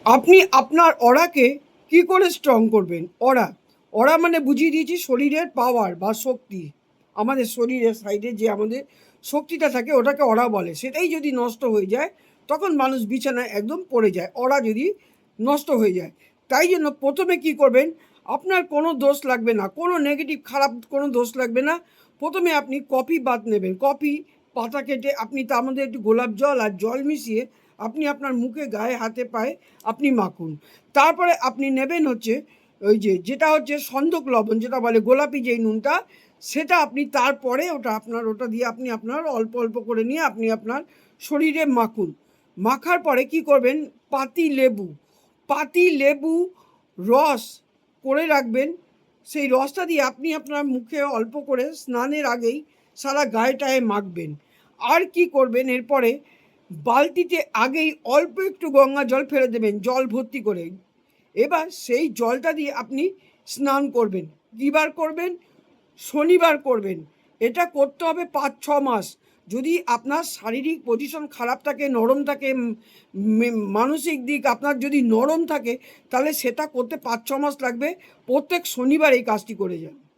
আপনি আপনার অরাকে কি করে স্ট্রং করবেন? অরা মানে বুঝিয়ে দিয়েছি শরীরের পাওয়ার বা শক্তি। আমাদের শরীরের সাইডে যে আমাদের শক্তিটা থাকে ওটাকে অরা বলে। সেটাই যদি নষ্ট হয়ে যায় তখন মানুষ বিছানায় একদম পড়ে যায়, অরা যদি নষ্ট হয়ে যায়। তাই জন্য প্রথমে কি করবেন, আপনার কোনো দোষ লাগবে না, কোনো নেগেটিভ খারাপ কোনো দোষ লাগবে না। প্রথমে আপনি কফি পাত নেবেন, কফি পাতা কেটে আপনি তার মধ্যে একটু গোলাপ জল আর জল মিশিয়ে আপনি আপনার মুখে, গায়ে, হাতে, পায়ে আপনি মাখুন। তারপরে আপনি নেবেন হচ্ছে ওই যেটা হচ্ছে সন্ধক লবণ, যেটা বলে গোলাপি যেই নুনটা, সেটা আপনি তারপরে ওটা দিয়ে আপনি আপনার অল্প অল্প করে নিয়ে আপনি আপনার শরীরে মাখুন। মাখার পরে কি করবেন, পাতি লেবু রস করে রাখবেন। সেই রসটা দিয়ে আপনি আপনার মুখে অল্প করে স্নানের আগেই সারা গায়েটায় মাখবেন। আর কি করবেন, এরপরে বালতিতে আগেই অল্প একটু গঙ্গা জল ফেলে দেবেন, জল ভর্তি করে। এবার সেই জলটা দিয়ে আপনি স্নান করবেন। কীবার করবেন? শনিবার করবেন। এটা করতে হবে 5-6 মাস। যদি আপনার শারীরিক পজিশন খারাপ থাকে, নরম থাকে, মানসিক দিক আপনার যদি নরম থাকে, তাহলে সেটা করতে 5-6 মাস লাগবে। প্রত্যেক শনিবার এই কাজটি করে যান।